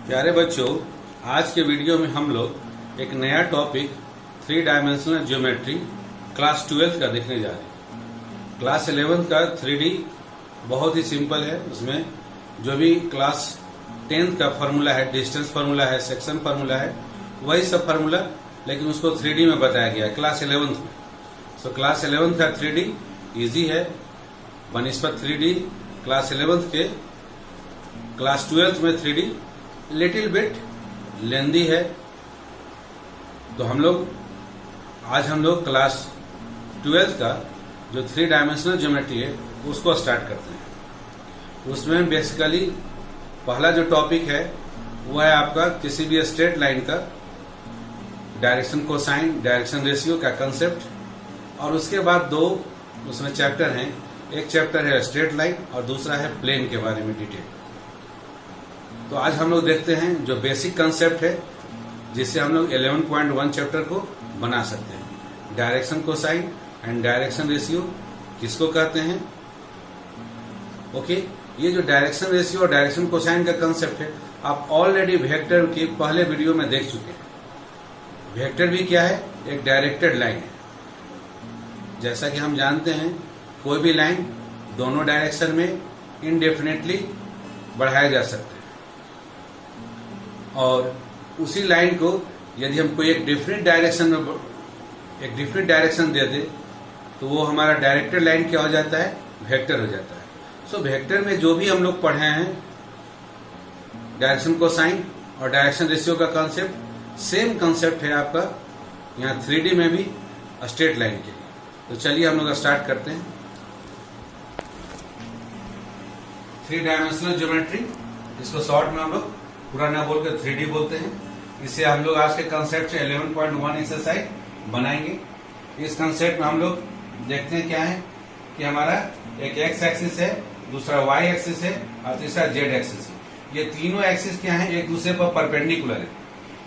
प्यारे बच्चों, आज के वीडियो में हम लोग एक नया टॉपिक 3 डायमेंशनल ज्योमेट्री क्लास 12 का देखने जा रहे हैं। क्लास 11 का 3D बहुत ही सिंपल है। उसमें जो भी क्लास 10 का फार्मूला है, डिस्टेंस फार्मूला है, सेक्शन फार्मूला है, वही सब फार्मूला, लेकिन उसको 3D में बताया गया है क्लास 11 में। सो क्लास 11 का 3D इजी है बनिस्बत 3D क्लास 11 के। क्लास 12 में 3D लिटिल बिट लेंदी है। तो आज हम लोग क्लास 12 का जो 3 डायमेंशनल ज्योमेट्री है उसको स्टार्ट करते हैं। उसमें बेसिकली पहला जो टॉपिक है वो है आपका किसी भी स्ट्रेट लाइन का डायरेक्शन कोसाइन, डायरेक्शन रेशियो का कंसेप्ट, और उसके बाद दो उसमें चैप्टर हैं। एक चैप्टर है स्ट्रेट लाइन और दूसरा है प्लेन के बारे में डिटेल। तो आज हम लोग देखते हैं जो बेसिक कंसेप्ट है जिससे हम लोग 11.1 चैप्टर को बना सकते हैं। Direction cosine and direction ratio किसको कहते हैं? ओके, ये जो डायरेक्शन रेशियो और डायरेक्शन कोसाइन का कंसेप्ट है आप ऑलरेडी वेक्टर के पहले वीडियो में देख चुके हैं। वेक्टर भी क्या है? एक डायरेक्टेड लाइन है। जैसा कि हम जानते हैं कोई भी लाइन दोनों डायरेक्शन में इनडेफिनेटली बढ़ाया जा सकता है, और उसी लाइन को यदि हम कोई एक डिफरेंट डायरेक्शन दे दे तो वो हमारा डायरेक्टेड लाइन क्या हो जाता है? वेक्टर हो जाता है। सो वेक्टर में जो भी हम लोग पढ़े हैं डायरेक्शन कोसाइन और डायरेक्शन रेशियो का कंसेप्ट सेम कंसेप्ट है आपका यहाँ 3D में भी स्ट्रेट लाइन के लिए। तो चलिए हम लोग स्टार्ट करते हैं। 3 डायमेंशनल ज्योमेट्री, इसको शॉर्ट में हम लोग पूरा ना बोल कर 3D बोलते हैं। इससे हम लोग आज के कंसेप्ट से 11.1 एक्सरसाइज बनाएंगे। इस कंसेप्ट में हम लोग देखते हैं क्या है कि हमारा एक एक्स एक्सिस है, दूसरा वाई एक्सिस है और तीसरा जेड एक्सिस है। ये तीनों एक्सिस क्या है? एक दूसरे पर परपेंडिकुलर है।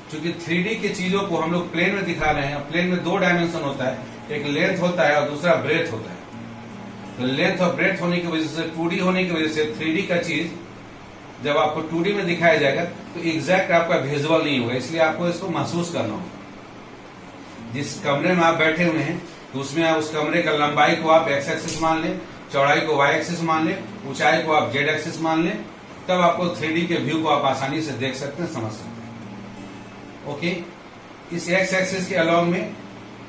क्योंकि 3D की चीजों को हम लोग प्लेन में दिखा रहे हैं। प्लेन में 2 डायमेंशन होता है, एक लेंथ होता है और दूसरा ब्रेथ होता है। तो लेंथ और ब्रेथ होने की वजह से, 2D होने की वजह से 3D का चीज जब आपको 2D में दिखाया जाएगा तो एग्जैक्ट आपका विजुअल नहीं होगा, इसलिए आपको इसको महसूस करना होगा। जिस कमरे में आप बैठे हुए हैं तो उसमें उस कमरे का लंबाई को आप एक्स एक्सिस मान लें, चौड़ाई को वाई एक्सिस मान लें, ऊंचाई को आप जेड एक्सिस मान लें, तब आपको 3D के व्यू को आप आसानी से देख सकते हैं, समझ सकते हैं। ओके, इस एक्स एक्सिस के अलॉन्ग में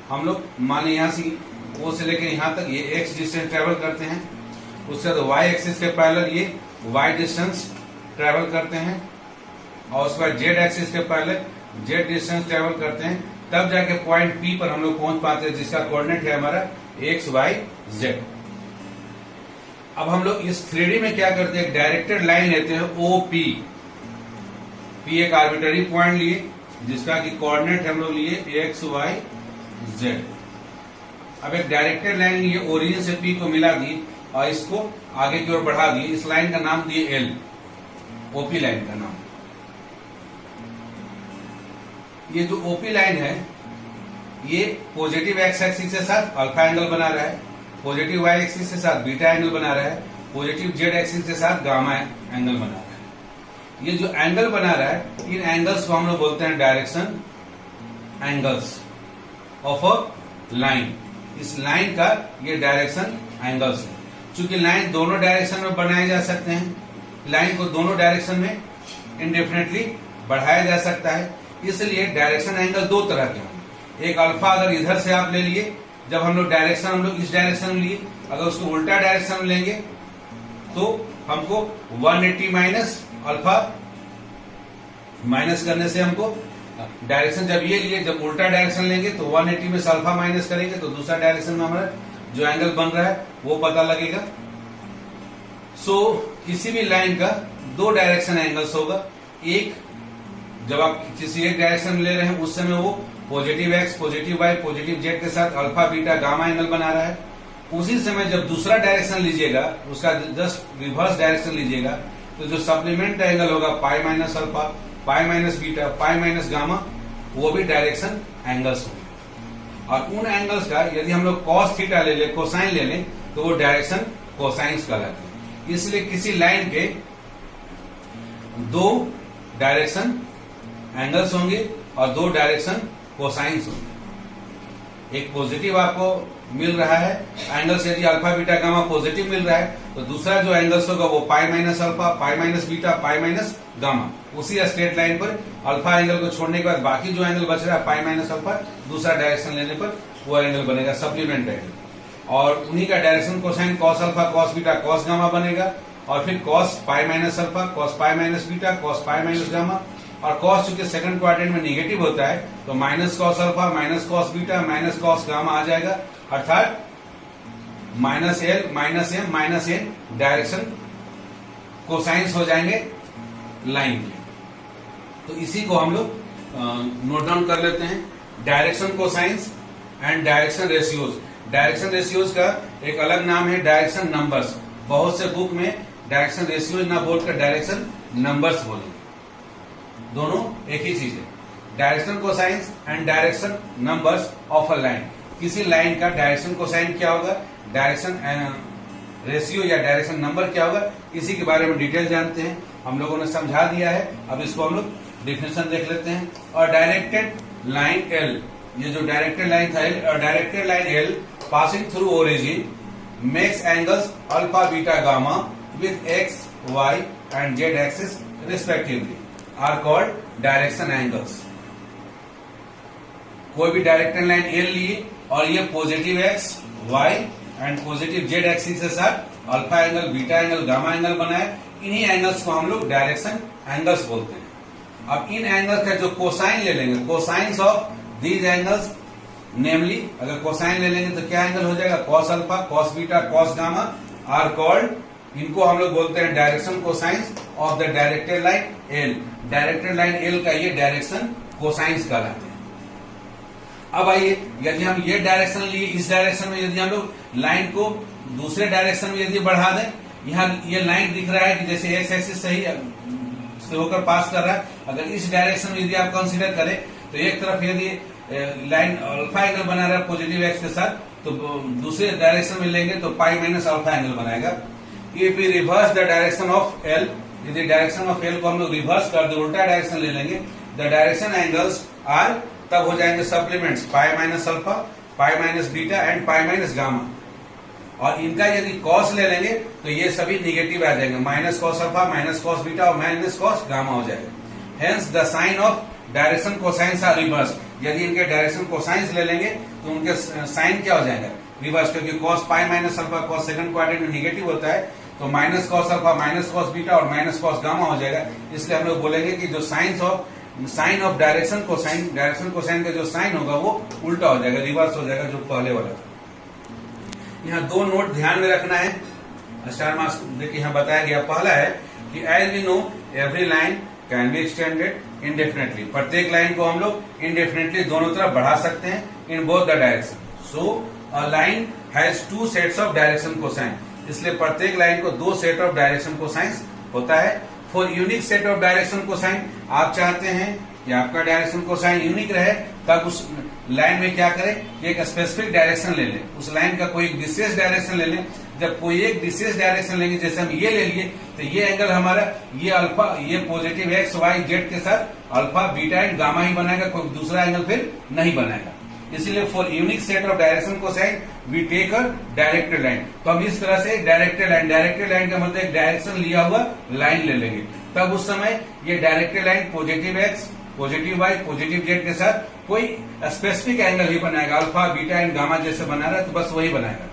हम लोग माने यहाँ से वो से लेकर यहाँ तक ये एक्स डिस्टेंस ट्रेवल करते हैं। उससे तो वाई एक्सिस के पैरेलल ये वाई डिस्टेंस ट्रेवल करते हैं, और उसके बाद जेड एक्सिस के पैरेलल जेड डिस्टेंस ट्रेवल करते हैं। तब जाके पॉइंट पी पर हम लोग पहुंच पाते हैं जिसका कोऑर्डिनेट है हमारा एक्स वाई जेड। अब हम लोग इस 3D में क्या करते हैं? डायरेक्टेड लाइन लेते हैं OP। पी एक आर्बिट्ररी पॉइंट लिए जिसका की कोऑर्डिनेट हम लोग लिए एक्स वाई जेड। अब एक डायरेक्टेड लाइन लिए, ओरिजिन से पी को मिला दी और इसको आगे की ओर बढ़ा दिए। इस लाइन का नाम दिए एल, ओपी लाइन का नाम। ये जो ओपी लाइन है ये पॉजिटिव एक्स एक्सिस के साथ अल्फा एंगल बना रहा है, पॉजिटिव वाई एक्सिस के साथ बीटा एंगल बना रहा है, पॉजिटिव जेड एक्सिस के साथ गामा एंगल बना रहा है। ये जो एंगल बना रहा है, इन एंगल्स को हम लोग बोलते हैं direction angles of a line. इस लाइन का ये डायरेक्शन एंगल्स है। चूंकि लाइन दोनों डायरेक्शन में बनाए जा सकते हैं, लाइन को दोनों डायरेक्शन में इंडेफिनेटली बढ़ाया जा सकता है, इसलिए डायरेक्शन एंगल 2 तरह के होंगे। एक अल्फा अगर इधर से आप ले लिए, जब हम लोग इस डायरेक्शन में लिए, अगर उसको उल्टा डायरेक्शन में लेंगे तो हमको 180 माइनस अल्फा माइनस करने से हमको डायरेक्शन जब ये लिए, जब उल्टा डायरेक्शन लेंगे तो 180 में से अल्फा माइनस करेंगे तो दूसरा डायरेक्शन में हमारा जो एंगल बन रहा है वो पता लगेगा। सो किसी भी लाइन का 2 डायरेक्शन एंगल्स होगा। एक जब आप किसी एक डायरेक्शन में ले रहे हैं उस समय वो positive X, positive Y, positive Z के साथ अल्फा बीटा गामा एंगल बना रहा है। उसी समय जब दूसरा डायरेक्शन लीजिएगा, उसका जस्ट रिवर्स डायरेक्शन लीजिएगा, तो जो सप्लीमेंट एंगल होगा पाई माइनस अल्फा, पाई माइनस बीटा, पाई माइनस गामा, वो भी डायरेक्शन एंगल्स होंगे। और उन एंगल्स का यदि हम लोग कॉस थीटा ले लें, कोसाइन ले लें, तो वो डायरेक्शन कोसाइंस कहलाते हैं। इसलिए किसी लाइन के 2 डायरेक्शन एंगल्स होंगे और 2 डायरेक्शन कोसाइंस होंगे। एक पॉजिटिव आपको मिल रहा है एंगल से, यदि अल्फा बीटा गामा पॉजिटिव मिल रहा है तो दूसरा जो एंगल्स होगा वो पाई माइनस अल्फा, पाई माइनस बीटा, पाई माइनस गामा। उसी स्ट्रेट लाइन पर अल्फा एंगल को छोड़ने के बाद बाकी जो एंगल बच रहा है पाई माइनस अल्फा, दूसरा डायरेक्शन लेने पर वो एंगल बनेगा सप्लीमेंट एंगल। और उन्हीं का direction cosine cos alpha, cos beta, cos gamma बनेगा। और फिर cos pi minus alpha, cos pi minus beta, cos pi minus gamma. और कॉस चूंकि सेकंड क्वाड्रेंट में निगेटिव होता है तो minus cos alpha, minus cos beta, minus cos gamma आ जाएगा, अर्थात minus L minus M minus N direction cosines हो जाएंगे लाइन के। तो इसी को हम लोग नोट डाउन कर लेते हैं, direction cosines and direction ratios. Direction ratios का एक अलग नाम है डायरेक्शन नंबर्स। बहुत से बुक में डायरेक्शन रेशियोज ना बोलकर डायरेक्शन नंबर्स बोलेंगे, दोनों एक ही चीज है। Direction cosines and direction numbers of a line. किसी लाइन का डायरेक्शन कोसाइन क्या होगा, डायरेक्शन रेशियो या डायरेक्शन नंबर क्या होगा, इसी के बारे में डिटेल जानते हैं। हम लोगों ने समझा दिया है, अब इसको हम लोग डिफिनेशन देख लेते हैं। और डायरेक्टेड लाइन एल, ये जो डायरेक्टेड लाइन था एल, और directed line L passing through origin makes angles alpha beta gamma with X Y and Z axis respectively are called direction angles. कोई भी डायरेक्टेड लाइन एल लिए और ये positive X Y and positive Z axis के साथ alpha angle, beta angle, gamma angle बनाए, इन्हीं angles को हम लोग डायरेक्शन एंगल्स बोलते हैं। अब इन एंगल्स का जो कोसाइन ले लेंगे, cosines of these angles, namely अगर कोसाइन ले लेंगे तो क्या एंगल हो जाएगा, cos alpha, cos beta, cos gamma are called, इनको हम लोग बोलते हैं direction cosines of the directed line L. Directed line L का ये डायरेक्शन कोसाइंस कहलाते हैं। अब आइए, यदि हम ये डायरेक्शन लिए, इस डायरेक्शन में यदि हम लोग लाइन को दूसरे डायरेक्शन में यदि बढ़ा दें, यहाँ ये लाइन दिख रहा है कि जैसे एक्स एक्सिस सही से होकर पास कर रहा है, अगर इस डायरेक्शन में यदि आप कंसीडर करें तो एक तरफ यदि लाइन अल्फा एंगल बना रहा है पॉजिटिव एक्स के साथ, तो दूसरे डायरेक्शन में लेंगे तो पाई माइनस अल्फा एंगल बनाएगा। If we reverse the direction of L, यदि डायरेक्शन ऑफ एल को हम लोग रिवर्स कर दे, उल्टा डायरेक्शन ले लेंगे, द डायरेक्शन एंगल्स आर, तब हो जाएंगे supplements pi minus alpha, pi minus beta and pi minus gamma. और इनका यदि कॉस ले लेंगे तो ये सभी निगेटिव आ जाएंगे, minus cos alpha, minus cos beta और माइनस कॉस गामा हो जाएगा। Hence the sign of direction cosines are reverse. यदि इनके डायरेक्शन कोसाइंस ले लेंगे तो उनके साइन क्या हो जाएगा, रिवर्स, क्योंकि cos pi minus alpha cos second quadrant में निगेटिव होता है, तो minus cos alpha, minus cos beta और माइनस कॉस गामा हो जाएगा। इसलिए हम लोग बोलेंगे कि जो साइन ऑफ डायरेक्शन कोसाइन का जो साइन होगा वो उल्टा हो जाएगा, रिवर्स हो जाएगा, जो पहले वाला था। यहाँ 2 नोट ध्यान में रखना है, स्टार मार्क्स देखिए यहाँ बताया गया। पहला है कि as we know every line can be extended indefinitely. प्रत्येक लाइन को हम लोग इंडेफिनेटली दोनों तरफ बढ़ा सकते हैं in both the direction. So a line has 2 sets of direction cosine, इसलिए प्रत्येक लाइन को 2 सेट ऑफ डायरेक्शन कोसाइन होता है। For unique set of direction cosine, आप चाहते हैं कि आपका डायरेक्शन कोसाइन यूनिक रहे, तब उस लाइन में क्या करें, एक स्पेसिफिक डायरेक्शन ले लें, उस लाइन का कोई एक विशेष डायरेक्शन ले लें। जब कोई एक विशेष डायरेक्शन लेंगे, जैसे हम ये ले लिए, तो ये एंगल हमारा ये अल्फा, ये पॉजिटिव एक्स वाई जेड के साथ अल्फा बीटा एंड गामा ही बनाएगा, कोई दूसरा एंगल फिर नहीं बनाएगा। इसलिए for unique set of direction cosine we take a directed line. तो हम इस तरह से डायरेक्टेड लाइन का मतलब एक डायरेक्शन लिया हुआ लाइन ले लेंगे, तब उस समय ये directed line positive X, positive Y, positive Z के साथ कोई स्पेसिफिक एंगल ही बनाएगा, अल्फा बीटा एंड गामा जैसे बना रहा है तो बस वही बनाएगा।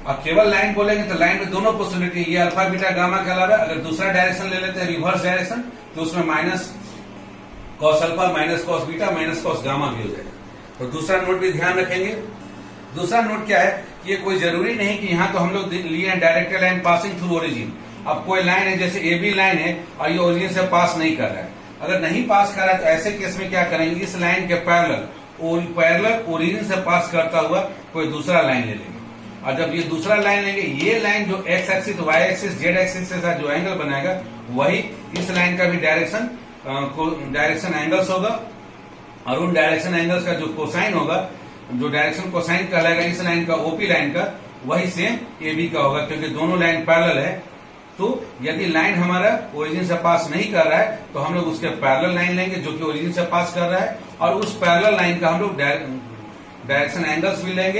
अब केवल लाइन बोलेंगे तो लाइन में दोनों पॉसिबिलिटी, ये अल्फा बीटा गामा के अलावा अगर दूसरा डायरेक्शन ले लेते हैं रिवर्स डायरेक्शन, तो उसमें minus cos alpha, minus cos beta, minus cos gamma भी हो जाएगा। तो दूसरा नोट भी ध्यान रखेंगे। दूसरा नोट क्या है कि ये कोई जरूरी नहीं कि यहाँ तो हम लोग लिए हैं directed line passing through origin. अब कोई लाइन है जैसे ए बी लाइन है और ये ओरिजिन से पास नहीं कर रहा है, अगर नहीं पास कर रहा है तो ऐसे केस में क्या करेंगे, इस लाइन के पैरेलल ओरिजिन से पास करता हुआ कोई दूसरा लाइन ले लेंगे। और जब ये दूसरा लाइन लेंगे, ये लाइन जो X axis, Y axis, Z axis के साथ जो एंगल बनाएगा वही इस लाइन का भी डायरेक्शन एंगल्स होगा। और उन डायरेक्शन एंगल्स का जो कोसाइन होगा, जो डायरेक्शन कोसाइन कहलाएगा इस लाइन का, ओपी लाइन का, वही सेम ए बी का होगा, क्योंकि दोनों लाइन पैरेलल है। तो यदि लाइन हमारा ओरिजिन से पास नहीं कर रहा है तो हम लोग उसके पैरेलल लाइन लेंगे जो कि ओरिजिन से पास कर रहा है, और उस पैरेलल लाइन का हम लोग डायरेक्शन एंगल्स भी लेंगे,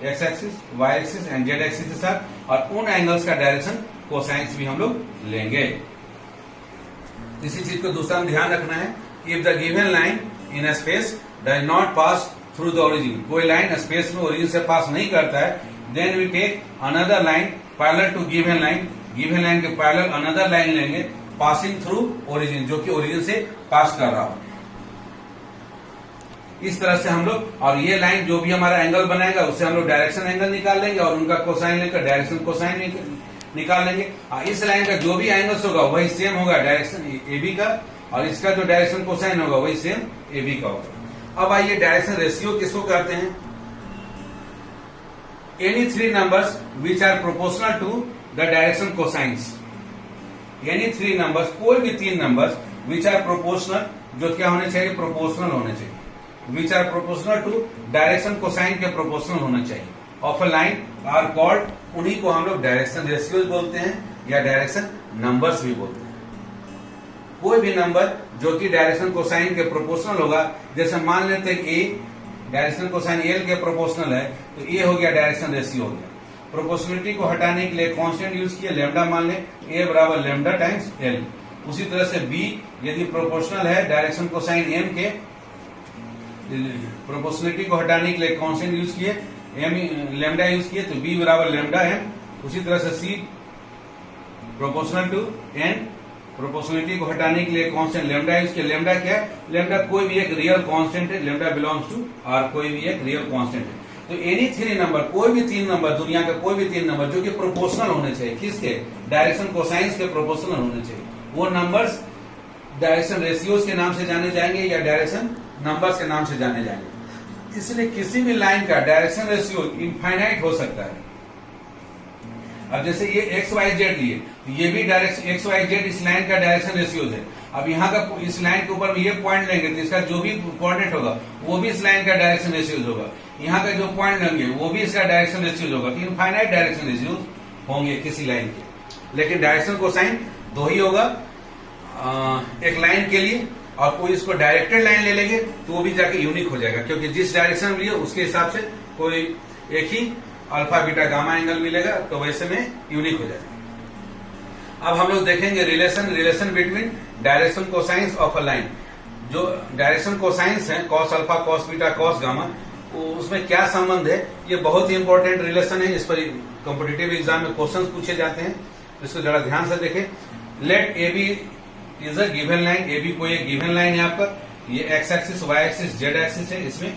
X axis, Y axis and Z axis के साथ, और उन एंगल्स का डायरेक्शन कोसाइंस भी हम लोग लेंगे। इसी चीज को दूसरा में ध्यान रखना है, if the given line in a space does not pass through the origin, कोई लाइन स्पेस में ओरिजिन से पास नहीं करता है, then we take another line parallel to given line, given line के पैरेलल अनदर लाइन लेंगे पासिंग थ्रू ओरिजिन, जो कि ओरिजिन से पास कर रहा हो। इस तरह से हम लोग, और ये लाइन जो भी हमारा एंगल बनाएगा उससे हम लोग डायरेक्शन एंगल निकाल लेंगे और उनका कोसाइन लेकर डायरेक्शन कोसाइन निकाल लेंगे। इस लाइन का जो भी एंगल्स होगा वही सेम होगा डायरेक्शन ए बी का, और इसका जो डायरेक्शन कोसाइन होगा वही सेम ए बी का होगा। अब आइए डायरेक्शन रेशियो किसको कहते हैं? Any three numbers which are proportional to the direction cosines, any three numbers, कोई भी तीन नंबर्स विच आर प्रोपोर्शनल, जो क्या होने चाहिए? प्रोपोर्शनल होने चाहिए, which are proportional to direction cosine के प्रोपोर्शनल होना चाहिए of a line are called, उन्हीं को हम लोग डायरेक्शन रेशियोज बोलते हैं या डायरेक्शन नंबर्स भी बोलते हैं। कोई भी नंबर जो कि डायरेक्शन कोसाइन के प्रोपोर्शनल होगा, जैसे मान लेते हैं ए डायरेक्शन कोसाइन एल के प्रोपोर्शनल है, तो ए हो गया डायरेक्शन रेशियो हो गया। प्रोपोर्शनलिटी को हटाने के लिए कांस्टेंट यूज किया, लेमडा मान ले, ए बराबर लेमडा टाइम्स एल। उसी तरह से बी यदि प्रोपोर्शनल है डायरेक्शन कोसाइन एम के, प्रोपोर्शनलिटी को हटाने के लिए कांस्टेंट यूज किए, एम लेमडा यूज किए, तो बी बराबर लेमडा एम। उसी तरह से सी प्रोपोर्शनल टू एन, प्रोपोर्शनलिटी को हटाने के लिए कांस्टेंट लेमडा यूज किया। लेमडा क्या है? लेमडा कोई भी एक रियल कांस्टेंट है, लेमडा बिलोंग्स टू आर, कोई भी एक रियल कांस्टेंट है। तो एनी थ्री नंबर, कोई भी तीन नंबर, दुनिया का कोई भी तीन नंबर जो कि प्रोपोर्शनल होने चाहिए, किसके? डायरेक्शन कोसाइंस के प्रोपोर्शनल होने चाहिए, वो नंबर्स डायरेक्शन रेशियोज के नाम से जाने जाएंगे या डायरेक्शन नंबर्स के नाम से जाने जाएंगे। इसलिए किसी भी लाइन का डायरेक्शन रेशियो इनफाइनाइट हो सकता है। अब जैसे ये एक्स वाई जेड लिए, तो ये भी डायरेक्शन एक्स वाई जेड इस लाइन का डायरेक्शन रेशियोज है। अब यहाँ का इस लाइन के ऊपर में ये पॉइंट लेंगे तो इसका जो भी कोऑर्डिनेट होगा वो भी इस लाइन का डायरेक्शन रेशियोज होगा। यहाँ का जो पॉइंट लेंगे वो भी इसका डायरेक्शन रेशियोज होगा। इनफाइनाइट डायरेक्शन रेशियोज होंगे किसी लाइन के, लेकिन डायरेक्शन कोसाइन दो ही होगा एक लाइन के लिए, और कोई इसको डायरेक्टेड लाइन ले लेंगे तो वो भी जाके यूनिक हो जाएगा, क्योंकि जिस डायरेक्शन में लिए उसके हिसाब से कोई एक ही अल्फा बीटा गामा एंगल मिलेगा, तो वैसे में यूनिक हो जाएगा। अब हम लोग देखेंगे relation between direction cosines of a line. जो डायरेक्शन कोसाइंस है, cos alpha, cos beta, cos gamma, उसमें क्या संबंध है? ये बहुत ही इंपॉर्टेंट रिलेशन है, इस पर कॉम्पिटिटिव एग्जाम में क्वेश्चंस पूछे जाते हैं, इसको जरा ध्यान से देखें। Let A B is a given line, A B कोई एक गिवन लाइन है आपका, ये X axis, Y axis, Z axis है। इसमें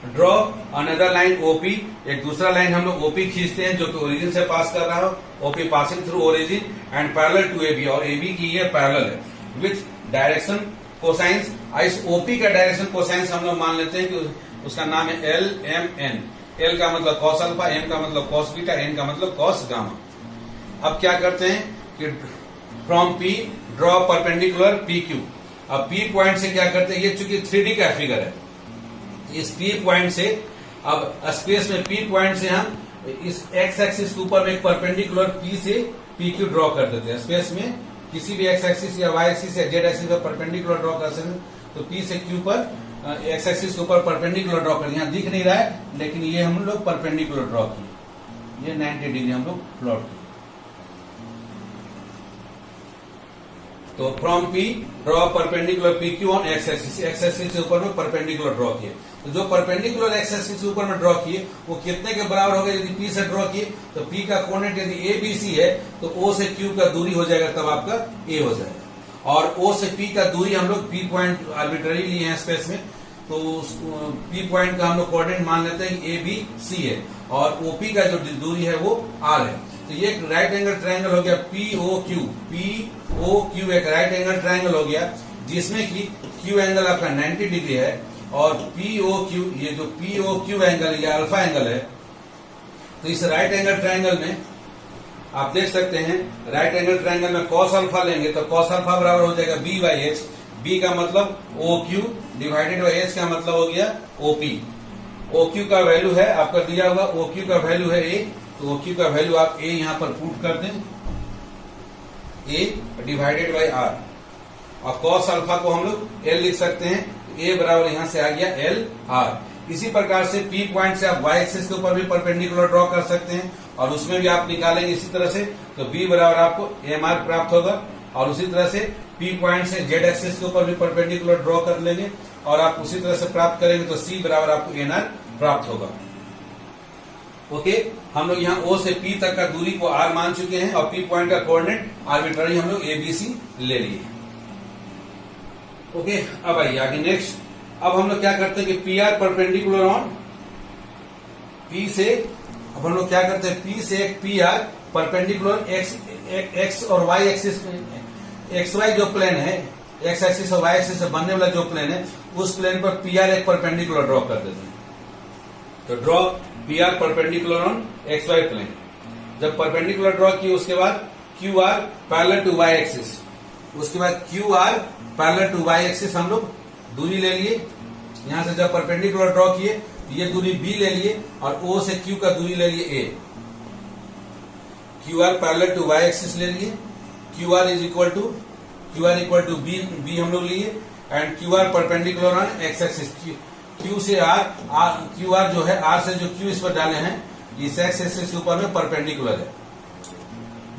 ड्रॉ अनदर लाइन ओपी, एक दूसरा लाइन हम लोग ओपी खींचते हैं जो कि ओरिजिन से पास कर रहा हो, OP passing through origin and parallel to A B, और ए बी की ये पैरेलल है विथ डायरेक्शन कोसाइंस। इस ओपी का डायरेक्शन कोसाइंस हम लोग मान लेते हैं कि उसका नाम है एल एम एन। एल का मतलब कॉस अल्फा, एम का मतलब कॉस बीटा, एन का मतलब कॉस गामा। अब क्या करते हैं कि from P draw perpendicular P Q. अब पी पॉइंट से क्या करते हैं, ये चूंकि 3D का फिगर है, इस पी पॉइंट से, अब स्पेस में पी पॉइंट से हम इस एक्स एक्सिस के ऊपर में एक परपेंडिकुलर पी से पी क्यू ड्रॉ कर देते हैं। स्पेस में किसी भी एक्स एक्सिस या वाई एक्सिस या जेड एक्सिस पर परपेंडिकुलर ड्रॉ कर सकते हैं, तो पी से क्यू पर एक्स एक्सिस के ऊपर परपेंडिकुलर ड्रॉ कर, यहाँ दिख नहीं रहा है लेकिन ये हम लोग परपेंडिकुलर ड्रॉ किए, ये 90 डिग्री हम लोग प्लॉट किए। तो from P draw perpendicular P Q on X axis, x axis के ऊपर में परपेंडिकुलर ड्रॉ किए। तो जो परपेंडिकुलर एक्स एक्सिस के ऊपर में ड्रॉ किए वो कितने के बराबर हो गए? यदि पी से ड्रॉ किए तो पी का कोऑर्डिनेट यदि ए बी सी है तो ओ से क्यू का दूरी हो जाएगा, तब आपका ए हो जाएगा। और ओ से पी का दूरी हम लोग पी पॉइंट आर्बिट्ररी लिए हैं स्पेस में, तो पी पॉइंट का हम लोग कोऑर्डिनेट मान लेते हैं ए बी सी है, और ओपी का जो दूरी है वो आर है। तो ये एक राइट एंगल ट्रायंगल हो गया P O Q, P O Q एक राइट एंगल ट्रायंगल हो गया, जिसमें कि क्यू एंगल आपका 90 डिग्री है, और पी ओ क्यू, ये जो पी ओ क्यू एंगल ये अल्फा एंगल है। तो इस राइट एंगल ट्रायंगल में आप देख सकते हैं, राइट एंगल ट्रायंगल में कॉस अल्फा लेंगे तो कॉस अल्फा बराबर हो जाएगा बी बाई एच, बी का मतलब O Q divided by H का मतलब हो गया ओपी। ओ क्यू का वैल्यू है आपका दिया हुआ, ओ क्यू का वैल्यू है ए, तो ओ क्यू का वैल्यू आप ए यहाँ पर पुट कर दें, ए डिवाइडेड बाई आर। और कॉस अल्फा को हम लोग एल लिख सकते हैं, ए बराबर यहां से आ गया एल आर। इसी प्रकार से पी पॉइंट से आप वाई एक्सिस के ऊपर भी परपेंडिकुलर ड्रॉ कर सकते हैं और उसमें भी आप निकालेंगे इसी तरह से, तो बी बराबर आपको एम आर प्राप्त होगा। और उसी तरह से पी पॉइंट से जेड एक्सिस के ऊपर भी परपेंडिकुलर ड्रॉ कर लेंगे और आप उसी तरह से प्राप्त करेंगे तो सी बराबर आपको एन आर प्राप्त होगा। ओके, हम लोग यहाँ ओ से पी तक का दूरी को आर मान चुके हैं और पी पॉइंट का कोऑर्डिनेट आर्बिट्ररी हम लोग एबीसी ले लिए। ओके, अब आइए आगे नेक्स्ट। अब हम लोग क्या करते हैं कि P R perpendicular on P से, अब हम लोग क्या करते हैं पी से एक पी आर परपेंडिकुलर एक्स और वाई एक्सिस, एक्स वाई जो प्लेन है, एक्स एक्सिस और वाई एक्सिस से बनने वाला जो प्लेन है उस प्लेन पर पी आर एक परपेंडिकुलर ड्रॉ कर देते हैं। तो draw P R perpendicular on X Y plane. जब परपेंडिकुलर ड्रॉ किए उसके बाद Q R parallel to Y axis, उसके बाद Q R parallel to Y axis हम लोग दूरी ले लिए। यहां से जब परपेंडिकुलर ड्रॉ किए ये दूरी बी ले लिए और ओ से क्यू का दूरी ले लिए A. Q R parallel to Y axis ले लिए, Q R equal to B हम लोग लिए and Q R perpendicular on X axis. Q से आर, क्यू आर जो है आर से जो क्यू इस पर डाले हैं इस एक्स एक्सिस के ऊपर में परपेंडिकुलर है।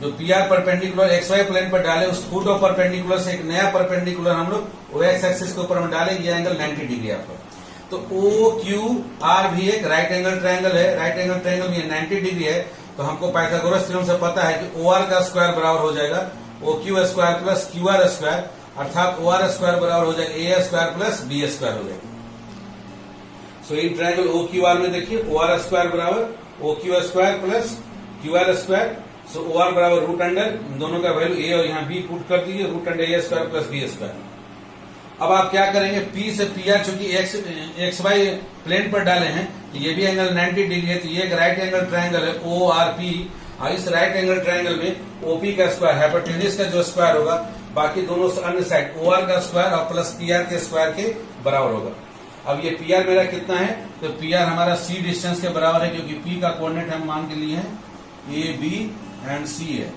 जो P R perpendicular X Y plane पर डाले उस फुट ऑफ परपेंडिकुलर से एक नया परपेंडिकुलर हम लोग ओ एक्स एक्सिस के ऊपर में डालेंगे, ये एंगल 90 डिग्री आपका। तो ओ क्यू आर भी एक राइट एंगल ट्रायंगल है, राइट एंगल ट्रायंगल में 90 डिग्री है। तो हमको पाइथागोरस थ्योरम से पता है कि ओ आर का स्क्वायर बराबर हो जाएगा O Q square plus Q R square, अर्थात ओ आर स्क्वायर बराबर हो जाएगा A square plus B square हो जाएगा। So in triangle O Q R में देखिए ओ आर स्क्वायर बराबर O Q square plus Q R square. So O R बराबर रूट अंडर दोनों का वैल्यू ए और यहाँ बी पुट कर दीजिए, root under A square plus B square. अब आप क्या करेंगे, पी से पी आर चूंकि एक्स वाई प्लेन पर डाले हैं तो ये भी एंगल 90 डिग्री है, तो ये एक राइट एंगल ट्रायंगल है ओ आर पी। और इस राइट एंगल ट्रायंगल में ओपी का स्क्वायर हाइपोटेन्यूज का जो स्क्वायर होगा बाकी दोनों अन्य साइड ओ आर का स्क्वायर और प्लस पी आर के स्क्वायर के बराबर होगा। अब ये पी आर मेरा कितना है, तो पी आर हमारा सी डिस्टेंस के बराबर है क्योंकि पी का कोऑर्डिनेट हम मान के लिए हैं ए बी एंड सी है।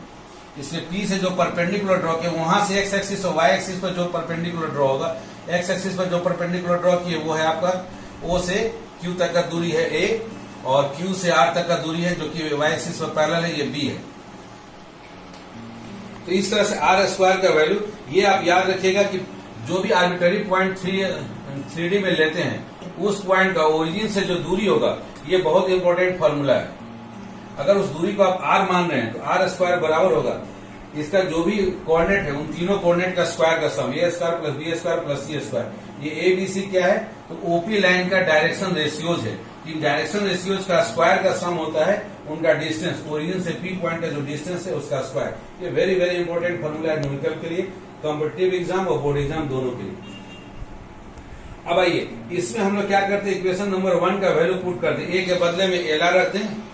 इसलिए पी से जो परपेंडिकुलर ड्रॉ किया वहां से एक्स एक्सिस और वाई एक्सिस पर जो परपेंडिकुलर ड्रॉ होगा, एक्स एक्सिस पर जो परपेंडिकुलर ड्रॉ किए वो है आपका ओ से क्यू तक का दूरी है ए और क्यू से आर तक का दूरी है जो कि वाई एक्सिस पर पैरेलल है, ये बी है। तो इस तरह से आर स्क्वायर का वैल्यू, ये आप याद रखिएगा कि जो भी आर्बिट्ररी पॉइंट 3D में लेते हैं उस पॉइंट का ओरिजिन से जो दूरी होगा ये बहुत इंपॉर्टेंट फॉर्मूला है। अगर उस दूरी को आप आर मान रहे हैं तो आर स्क्वायर बराबर होगा इसका जो भी कोऑर्डिनेट है उन तीनों कोऑर्डिनेट का स्क्वायर का sum, A square plus B square plus C square. ये ए बी सी क्या है, तो ओपी लाइन का डायरेक्शन रेशियोज है। इन डायरेक्शन रेशियोज का स्क्वायर का सम होता है उनका डिस्टेंस, ओरिजिन से पी पॉइंट का जो डिस्टेंस है उसका स्क्वायर। ये वेरी वेरी इंपॉर्टेंट फॉर्मूला है न्यूमेरिकल के लिए, कॉम्पिटिटिव एग्जाम और बोर्ड एग्जाम दोनों के लिए। अब आइए इसमें हम लोग क्या करते हैं, इक्वेशन नंबर 1 का वैल्यू पुट करते हैं। ए के बदले में एल आर रखते हैं,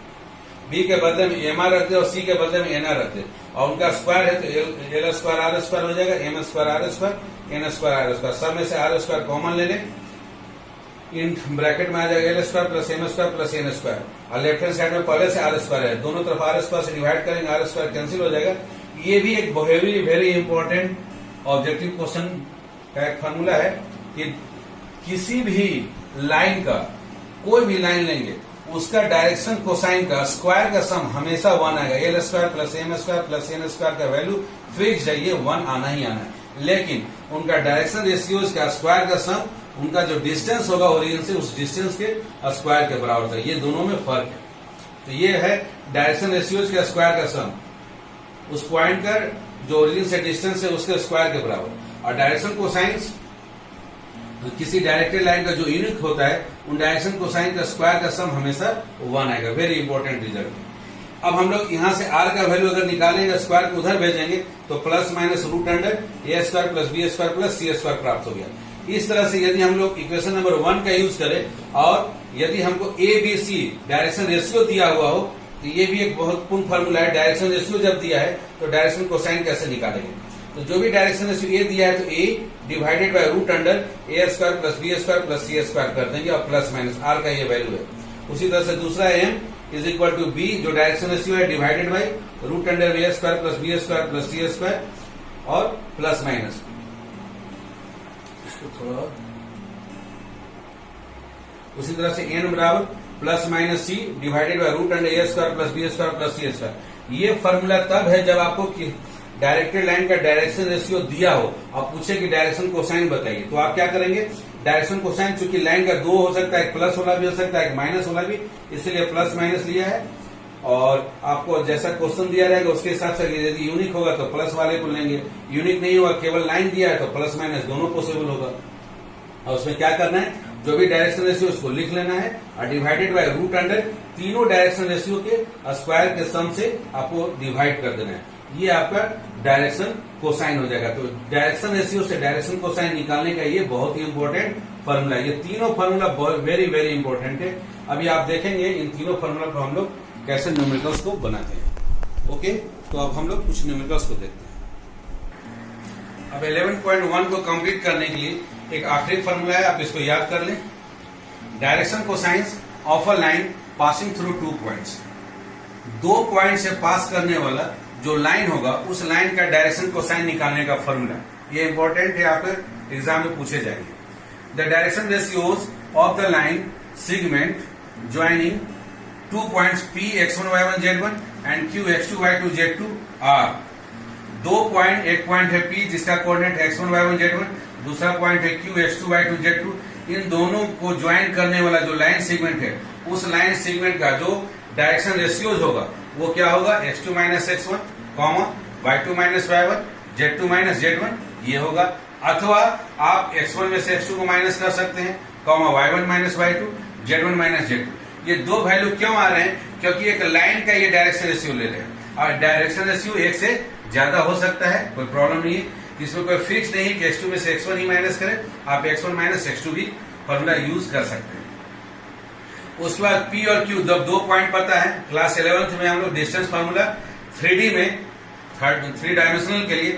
बी के बदले में एम आर रखते हैं और सी के बदले में एन आर रखते हैं और उनका स्क्वायर है तो एल स्क्वायर आर स्क्वायर हो जाएगा, M square R square, N square R square. सब में से आर स्क्वायर कॉमन ले लें, इन ब्रैकेट में आ जाएगा L square plus M square plus N square और लेफ्ट हैंड साइड में पहले से आर स्क्वायर है, दोनों तरफ आर स्क्वायर से डिवाइड करेंगे, आर स्क्वायर कैंसिल हो जाएगा। ये भी एक very very important objective question का एक फॉर्मूला है कि किसी भी लाइन का, कोई भी लाइन लेंगे उसका डायरेक्शन कोसाइन का स्क्वायर का सम हमेशा 1 आएगा। L square plus M square plus N square का वैल्यू फिक्स है, ये 1 आना ही आना है। लेकिन उनका डायरेक्शन रेशियोज का स्क्वायर का सम, उनका जो डिस्टेंस होगा ओरिजिन से उस डिस्टेंस के स्क्वायर के बराबर होता है। ये दोनों में फर्क है। तो ये है डायरेक्शन रेशियोज का स्क्वायर का सम, उस पॉइंट का जो ओरिजिन से डिस्टेंस है उसके स्क्वायर के बराबर। और डायरेक्शन कोसाइंस किसी डायरेक्टेड लाइन का जो यूनिट होता है उन डायरेक्शन कोसाइन का स्क्वायर का सम हमेशा 1 आएगा। Very important result. अब हम लोग यहां से आर का वैल्यू अगर निकालेंगे, स्क्वायर को उधर भेजेंगे तो plus minus root under A square plus B square plus C square प्राप्त हो गया। इस तरह से यदि हम लोग इक्वेशन नंबर 1 का यूज करें और यदि हमको A B C direction ratio दिया हुआ हो तो ये भी एक बहुत पूर्ण फॉर्मूला है। डायरेक्शन रेशियो जब दिया है तो डायरेक्शन कोसाइन कैसे निकालेंगे, तो जो भी डायरेक्शन रेशियो ए दिया है तो A divided by root under A square plus B square plus C square कर देंगे और प्लस माइनस आर का ये वैल्यू है। उसी तरह से दूसरा M, is equal to B जो डायरेक्शन रेशियो है divided by root under A square plus B square plus C square और प्लस माइनस इसको थोड़ा उसी तरह से एन बराबर plus minus C divided by root under A square plus B square plus C square. ये formula तब है जब आपको डायरेक्टेड लाइन का डायरेक्शन रेशियो दिया हो और पूछे कि डायरेक्शन कोसाइन बताइए, तो आप क्या करेंगे, डायरेक्शन कोसाइन चूंकि लाइन का दो हो सकता है, एक प्लस वाला भी हो सकता है, एक माइनस वाला भी, इसलिए प्लस माइनस लिया है। और आपको जैसा क्वेश्चन दिया रहेगा उसके हिसाब से यदि यूनिक होगा तो प्लस वाले को लेंगे, यूनिक नहीं होगा केवल लाइन दिया है तो प्लस माइनस दोनों पॉसिबल होगा। और उसमें क्या करना है, जो भी डायरेक्शन रेशियो उसको लिख लेना है और डिवाइडेड बाय रूट अंडर तीनों डायरेक्शन रेशियो के स्क्वायर के सम से आपको डिवाइड कर देना है। ये आपका डायरेक्शन कोसाइन हो जाएगा। तो डायरेक्शन रेशियो से डायरेक्शन कोसाइन निकालने का ये बहुत ही इंपॉर्टेंट फॉर्मूला है। ये तीनों फॉर्मूला वेरी वेरी इंपॉर्टेंट है। अभी आप देखेंगे इन तीनों फॉर्मूला को हम लोग कैसे न्यूमेरिकल्स को बनाते हैं। ओके, तो अब हम लोग कुछ न्यूमेरिकल्स को देखते हैं। अब 11.1 को कंप्लीट करने के लिए एक आखिरी फॉर्मूला है, आप इसको याद कर लें। Direction cosines of a line passing through 2 points. 2 point से पास करने वाला जो लाइन होगा उस लाइन का डायरेक्शन कोसाइन निकालने का फॉर्मूला, ये इंपॉर्टेंट है, आपके एग्जाम में पूछे जाएंगे। The direction ratios of the line segment joining 2 points P x1 y1 z1 and Q x2 y2 z2 are. 2 point, एक पॉइंट है P जिसका कोऑर्डिनेट x1 y1 z1, दूसरा पॉइंट है Q x2 y2 z2। इन दोनों को join करने वाला जो लाइन सेगमेंट है उस लाइन सेगमेंट का जो डायरेक्शन रेशियोज होगा वो क्या होगा, x2 minus x1 comma y2 minus y1 z2 minus z1 ये होगा। अथवा आप x1 में से x2 को माइनस कर सकते हैं comma y1 minus y2 z1 minus z2। ये दो वैल्यू क्यों आ रहे हैं, क्योंकि एक लाइन का ये डायरेक्शन रेशियो ले रहे हैं और डायरेक्शन रेशियो एक से ज्यादा हो सकता है, कोई प्रॉब्लम नहीं है। इसमें कोई फिक्स नहीं कि x2 में से x1 ही माइनस करें, आप x1 माइनस x2 भी फॉर्मूला यूज कर सकते हैं। उसके बाद P और Q जब 2 पॉइंट पता है, क्लास 11th में हम लोग डिस्टेंस फॉर्मूला 3D में 3 डायमेंशनल के लिए,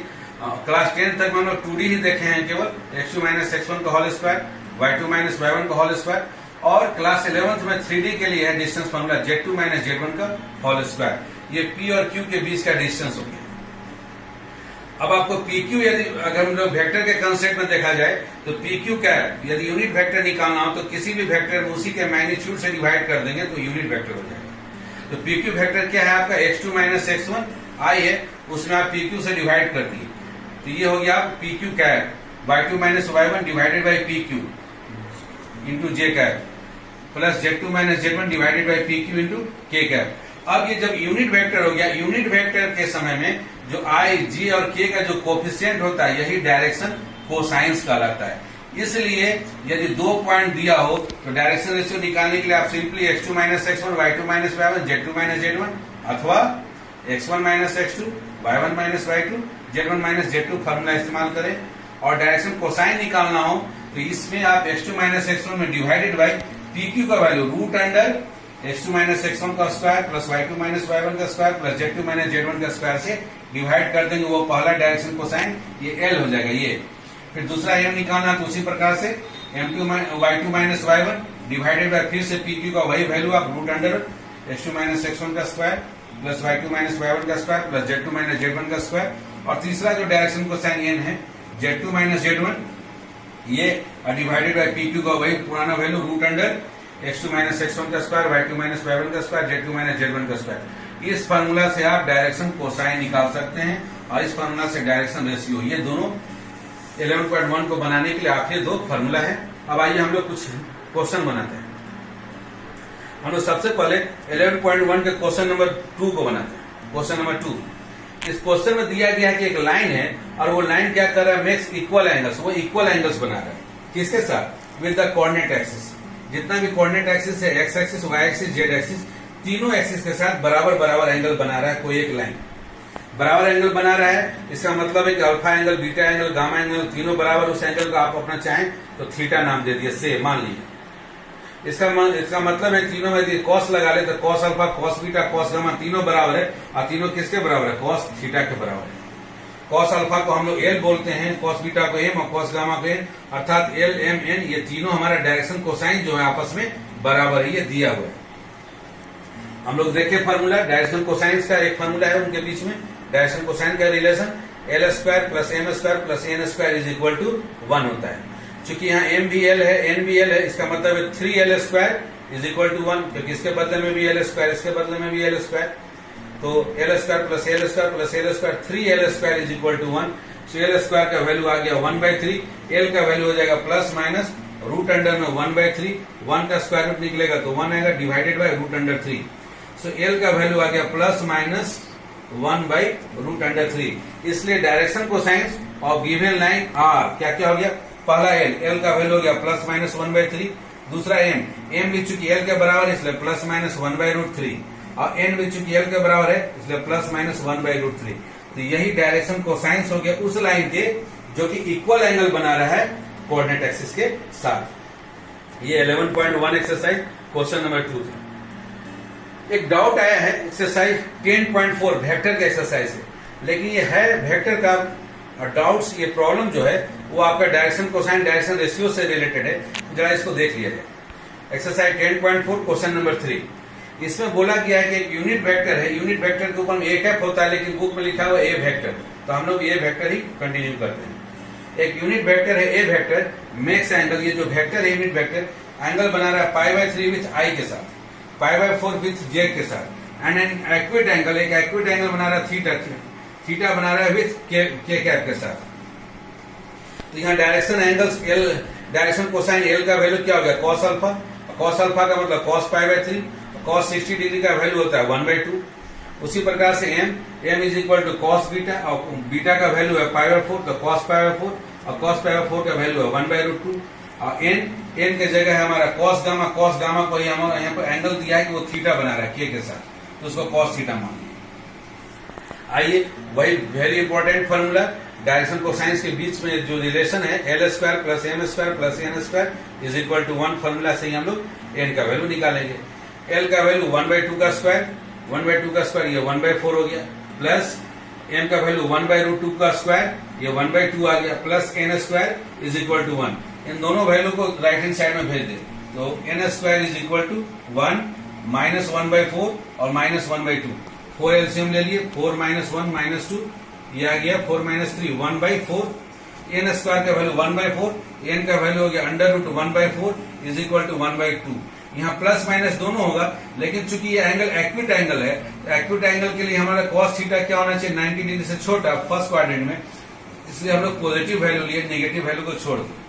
क्लास 10 तक में हम लोग 2D ही देखे हैं केवल, x2 माइनस x1 का whole square, y2 minus y1 का होल स्क्वायर, और क्लास 11th में 3D के लिए है distance formula z2 minus z1 का होल स्क्वायर। ये P और Q के बीच का डिस्टेंस हो गया। अब आपको PQ यदि अगर हम लोग वेक्टर के कंसेप्ट में देखा जाए तो PQ क्या है, यदि यूनिट वेक्टर निकालना हो तो किसी भी वेक्टर में उसी के मैग्नीट्यूड से डिवाइड कर देंगे तो यूनिट वेक्टर हो जाएगा। तो PQ वेक्टर क्या है आपका, x2 माइनस x1 I है, उसमें आप PQ से डिवाइड कर दिए तो ये हो गया PQ क्या है, y2 minus y1 divided by PQ into j cap plus z2 minus z1 divided by PQ into k cap. अब ये जब यूनिट वेक्टर हो गया, यूनिट वेक्टर के समय में जो I, J और K का जो कोफिशिएंट होता है यही डायरेक्शन कोसाइंस कहलाता है। इसलिए यदि 2 पॉइंट दिया हो तो डायरेक्शन रेशियो निकालने के लिए आप simply x2 minus x1 y2 minus y1 z2 minus z1 अथवा x1 minus x2 y1 minus y2 z1 minus z2 formula इस्तेमाल करें। और डायरेक्शन कोसाइन निकालना हो तो इसमें आप x2 माइनस x1 में डिवाइडेड बाई PQ का value root under x2 minus x1 का square plus y2 minus y1 का square plus z2 minus z1 का स्क्वायर से डिवाइड कर देंगे, वो पहला डायरेक्शन कोसाइन ये L हो जाएगा ये। फिर दूसरा m निकालना तो उसी प्रकार से m2 y2 minus y1 divided by फिर से PQ का वही वैल्यू आप root under x2 minus x1 का square plus y2 minus y1 का square plus z2 minus z1 का स्क्वायर। और तीसरा जो डायरेक्शन कोसाइन n है z2 माइनस z1 ये डिवाइडेड बाय PQ का वही पुराना value root under x2 minus x1 का स्क्वायर y2 माइनस y1 का स्क्वायर z2 माइनस z1 का स्क्वायर। इस फार्मूला से आप डायरेक्शन कोसाइन निकाल सकते हैं और इस फार्मूला से डायरेक्शन रेशियो, ये दोनों 11.1 को बनाने के लिए आखिरी 2 फार्मूला है। अब आइए हम लोग कुछ क्वेश्चन बनाते हैं। हम लोग सबसे पहले 11.1 के क्वेश्चन नंबर 2 को बनाते हैं। क्वेश्चन नंबर 2, इस क्वेश्चन में दिया गया है कि एक लाइन है और वो लाइन क्या कर रहा है, मेक्स इक्वल एंगल्स, वो इक्वल एंगल्स बना रहा है। किसके साथ, विद द कोऑर्डिनेट एक्सिस। जितना भी कोऑर्डिनेट एक्सिस है, X axis, Y axis, Z axis, तीनों एक्सिस के साथ बराबर बराबर एंगल बना रहा है। कोई एक लाइन बराबर एंगल बना रहा है, इसका मतलब है कि alpha angle, beta angle, gamma angle तीनों बराबर, उस एंगल को आप अपना चाहें तो थीटा नाम दे दिए, से मान लीजिए। इसका मतलब है तीनों में यदि कॉस लगा ले तो cos alpha, cos beta, cos gamma तीनों बराबर है और तीनों किसके बराबर है, कॉस थीटा के बराबर है। कॉस अल्फा को हम लोग एल बोलते हैं, कॉस बीटा को एम और कॉस गामा को एन, अर्थात एल एम एन, ये तीनों हमारा डायरेक्शन कोसाइन जो है आपस में बराबर है, ये दिया हुआ है। हम लोग देखे फार्मूला डायरेक्शन कोसाइंस का, एक फार्मूला है उनके बीच में, डायरेक्शन कोसाइन का relation L square plus M square plus N square is equal to 1 होता है। चूंकि यहाँ एम भी एल है, एन भी एल है, इसका मतलब है 3l square is equal to 1, क्योंकि इसके बदले में भी एल स्क्वायर, इसके बदले में भी एल स्क्वायर, तो L square plus L square plus L square 3l square is equal to 1। So L square का वैल्यू आ गया 1/3, एल का वैल्यू हो जाएगा प्लस माइनस रूट अंडर में 1/3, 1 का स्क्वायर रूट निकलेगा तो 1 आएगा divided by root under 3। So L का वैल्यू आ गया प्लस माइनस 1/√3। इसलिए direction cosines of given line are क्या क्या हो गया, पहला एल का वैल्यू हो गया प्लस माइनस 1/3, दूसरा एम भी चूंकि एल के बराबर है इसलिए प्लस माइनस 1/√3, और एन भी चूंकि एल के बराबर है इसलिए प्लस माइनस 1/√3। तो यही डायरेक्शन कोसाइंस हो गया उस लाइन के जो कि इक्वल एंगल बना रहा है कोऑर्डिनेट एक्सिस के साथ। ये 11.1 एक्सरसाइज क्वेश्चन नंबर 2 था। एक डाउट आया है एक्सरसाइज 10.4 वेक्टर का एक्सरसाइज है, लेकिन ये है वेक्टर का डाउट्स, ये प्रॉब्लम जो है वो आपका डायरेक्शन कोसाइन डायरेक्शन रेशियो से रिलेटेड है। जरा इसको देख लिया जाए। एक्सरसाइज 10.4 क्वेश्चन नंबर 3, इसमें बोला गया है कि एक यूनिट वेक्टर है, यूनिट वेक्टर के ऊपर में एक एफ होता है लेकिन बुक में लिखा हुआ ए वेक्टर, तो हम लोग ए वेक्टर ही कंटिन्यू करते हैं। एक यूनिट वेक्टर है ए वेक्टर मेक्स एंगल, ये जो वेक्टर है यूनिट वेक्टर एंगल बना रहा है π/3 विथ आई के साथ, π/4 विथ जे के साथ, एंड एन एक्विट एंगल, एक एक्विट एंगल बना रहा है थीटा बना रहा है विथ के कैप के साथ। तो यहाँ direction angles L, direction cosine L का वैल्यू क्या हो गया कॉस अल्फा, कॉस अल्फा का मतलब कॉस π/3, कॉस 60 डिग्री का वैल्यू होता है 1/2। उसी प्रकार से M is equal to cos beta, और बीटा का वैल्यू है π/4 तो कॉस π/4, और कॉस π/4 का वैल्यू है 1/√2, और एन के जगह है हमारा कॉस गामा को ही हमारा यहाँ पर एंगल दिया है कि वो थीटा बना रहा है के साथ, तो उसको कॉस थीटा मान लिया। आइए वही very important formula direction cosines के बीच में जो रिलेशन है L square plus M square plus N square is equal to 1, formula से ही हम लोग एन का वैल्यू निकालेंगे। एल का वैल्यू 1/2 का स्क्वायर, 1/2 का स्क्वायर ये 1/4 हो गया, प्लस एम का वैल्यू 1/√2 का स्क्वायर ये 1/2 आ गया, plus N square is equal to 1। इन दोनों वैल्यू को राइट हैंड साइड में भेज दे, तो N square is equal to 1 minus 1/4 और माइनस 1/2, 4 एलसीएम ले लिए, 4 - 1 - 2 ये आ गया 4 - 3 1/4, एन स्क्वायर का वैल्यू 1/4, एन का वैल्यू हो गया √1/4 इज इक्वल टू 1/2। यहाँ प्लस माइनस दोनों होगा, लेकिन चूंकि ये एंगल एक्विट एंगल है, एक्विट एंगल के लिए हमारा कॉस थीटा क्या होना चाहिए 90 डिग्री से छोटा फर्स्ट क्वाड्रेंट में, इसलिए हम लोग पॉजिटिव वैल्यू लिए, नेगेटिव वैल्यू को छोड़ दिए।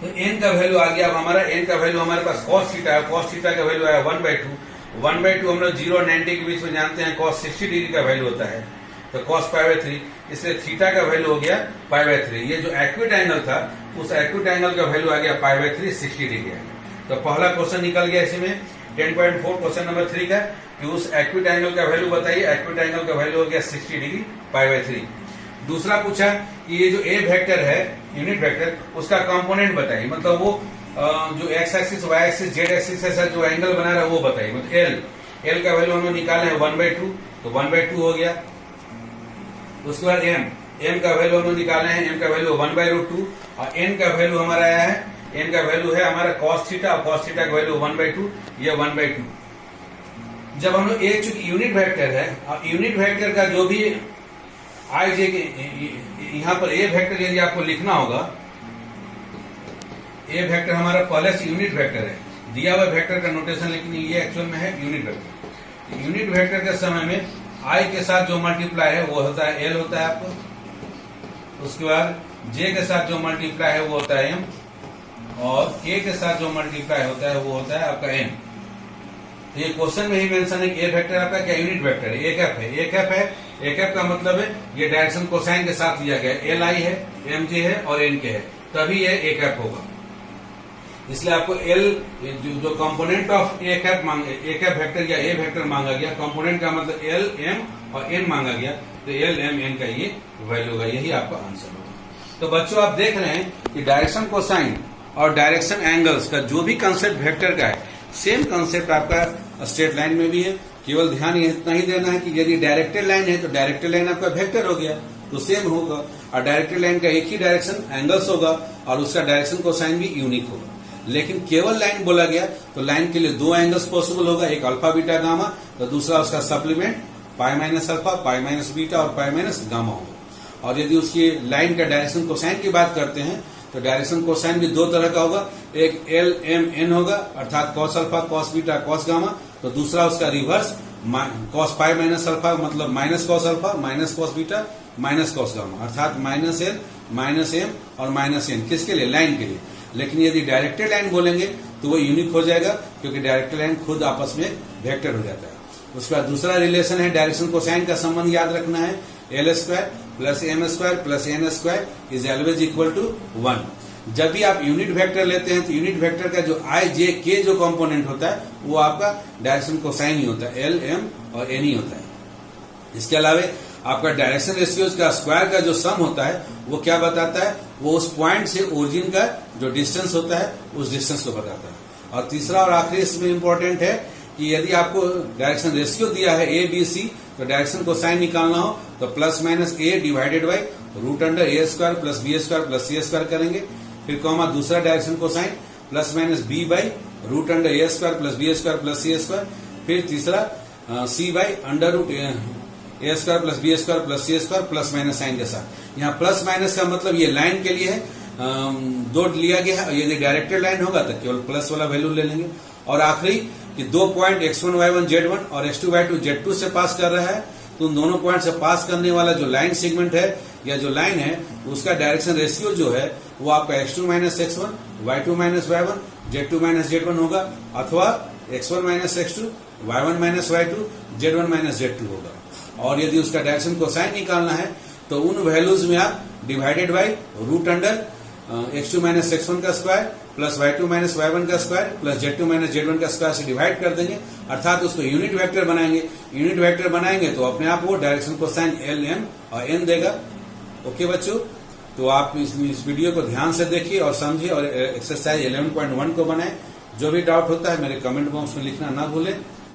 तो एन का वैल्यू आ गया, अब हमारा एन का वैल्यू हमारे पास कॉस थीटा है, कॉस थीटा का वैल्यू आया 1/2, 1/2 हम लोग 0 और 90 के बीच में जानते हैं कॉस 60 डिग्री का वैल्यू होता है, तो कॉस π/3, इसलिए थीटा का वैल्यू हो गया π/3। ये जो एक्विट एंगल था उस एक्विट एंगल का वैल्यू आ गया π/3 60 डिग्री आ गया। तो पहला क्वेश्चन निकल गया इसमें 10.4 क्वेश्चन नंबर 3 का कि उस एक्विट एंगल का वैल्यू बताइए, एक्विट एंगल का वैल्यू हो गया 60 डिग्री π/3। दूसरा पूछा कि ये जो ए वेक्टर है यूनिट वेक्टर उसका कंपोनेंट बताइए, मतलब वो जो X axis Y axis Z axis के साथ जो एंगल बना रहा है वो बताइए, मतलब एल का वैल्यू हम लोग निकाले हैं 1/2 तो 1/2 हो गया। उसके बाद एम का वैल्यू हम लोग निकाले हैं, एम का वैल्यू 1/√2, और एन का वैल्यू हमारा आया है, एन का वैल्यू है हमारा कॉस थीटा, और कॉस थीटा का वैल्यू 1/2, ये 1/2। जब हम लोग ए चूंकि यूनिट वेक्टर है, और यूनिट वेक्टर का जो भी आई जे यहाँ पर ए वेक्टर यदि आपको लिखना होगा, ए वेक्टर हमारा पहले से यूनिट वेक्टर है, दिया हुआ वेक्टर का नोटेशन, लेकिन ये एक्चुअल में है यूनिट वेक्टर। यूनिट वेक्टर के समय में आई के साथ जो मल्टीप्लाई है वो होता है एल होता है आपको, उसके बाद जे के साथ जो मल्टीप्लाई है वो होता है एम, और के के साथ जो मल्टीप्लाई होता है वो होता है आपका एन। तो ये क्वेश्चन में ही मेंशन है कि ए वेक्टर आपका क्या यूनिट वेक्टर है, एक एफ है, एक एफ है, एक एफ का मतलब है ये डायरेक्शन कोसाइन के साथ लिया गया, एल आई है, एम जे है और एन के है, तभी ये एक एफ होगा। इसलिए आपको एल जो कंपोनेंट ऑफ एक एफ वेक्टर या ए वेक्टर मांगा गया, कंपोनेंट का मतलब एल एम और एन मांगा गया, तो एल एम एन का ये वैल्यू होगा, यही आपका आंसर होगा। तो बच्चों आप देख रहे हैं कि डायरेक्शन कोसाइन और डायरेक्शन एंगल्स का जो भी कंसेप्ट वेक्टर का है, सेम कंसेप्ट आपका स्ट्रेट लाइन में भी है। केवल ध्यान इतना ही देना है कि यदि डायरेक्टेड लाइन है तो डायरेक्टेड लाइन आपका वेक्टर हो गया तो सेम होगा, और डायरेक्टेड लाइन का एक ही डायरेक्शन एंगल्स होगा और उसका डायरेक्शन कोसाइन भी यूनिक होगा। लेकिन केवल लाइन बोला गया तो लाइन के लिए दो एंगल्स पॉसिबल होगा, एक अल्फा बीटा गामा, तो दूसरा उसका सप्लीमेंट पाई माइनस अल्फा, पाई माइनस बीटा और पाई माइनस गामा होगा। और यदि उसकी लाइन का डायरेक्शन कोसाइन की बात करते हैं तो डायरेक्शन कोसाइन भी दो तरह का होगा, एक एल एम एन होगा अर्थात cos alpha cos beta cos gamma, तो दूसरा उसका reverse cos pi minus alpha मतलब minus cos alpha minus cos beta minus cos gamma अर्थात माइनस एल माइनस एम और माइनस एन, किसके लिए? लाइन के लिए। लेकिन यदि डायरेक्टेड लाइन बोलेंगे तो वो यूनिक हो जाएगा क्योंकि डायरेक्टेड लाइन खुद आपस में वेक्टर हो जाता है। उसका दूसरा रिलेशन है डायरेक्शन कोसाइन का संबंध याद रखना है, L square plus M square plus N square is always equal to 1। जब भी आप यूनिट वेक्टर लेते हैं तो यूनिट वेक्टर का जो आई जे के जो कंपोनेंट होता है वो आपका डायरेक्शन कोसाइन ही होता है, एल एम और एन ही होता है। इसके अलावा आपका डायरेक्शन रेशियोज का स्क्वायर का जो सम होता है वो क्या बताता है? वो उस पॉइंट से ओरिजिन का जो डिस्टेंस होता है उस डिस्टेंस को बताता है। और तीसरा और आखिरी इसमें इंपॉर्टेंट है कि यदि आपको डायरेक्शन रेशियो दिया है ए बी सी तो डायरेक्शन कोसाइन निकालना हो तो plus minus A divided by root under A square plus B square plus C square करेंगे। फिर कॉमा दूसरा direction cosine plus minus B by root under A square plus B square plus C square. फिर तीसरा C by under root A square plus B square plus C square plus minus sign के साथ। यहाँ plus minus का मतलब ये line के लिए है, दो लिया गया है। यदि डायरेक्टेड लाइन होगा तो केवल प्लस वाला वैल्यू ले लेंगे। और आखिरी कि दो पॉइंट x1 y1 z1 और x2 y2 z2 से पास कर रहा है तो उन दोनों पॉइंट से पास करने वाला जो लाइन सेगमेंट है या जो लाइन है उसका डायरेक्शन रेशियो जो है वो आपका x2 minus x1 y2 minus y1 z2 minus z1 होगा अथवा x1 minus x2 y1 minus y2 z1 minus z2 होगा। और यदि उसका डायरेक्शन कोसाइन निकालना है तो उन वैल्यूज में आप divided by root under x2 minus x1 का square plus y2 minus y1 का square plus z2 minus z1 का स्क्वायर से डिवाइड कर देंगे अर्थात उसको यूनिट वेक्टर बनाएंगे। यूनिट वेक्टर बनाएंगे तो अपने आप वो डायरेक्शन कोसाइन एल एम और एन देगा। ओके बच्चों, तो आप इस वीडियो को ध्यान से देखिए और समझिए और एक्सरसाइज 11.1 को बनाएं। जो भी डाउट होता है मेरे कमेंट बॉक्स में लिखना ना भूलें।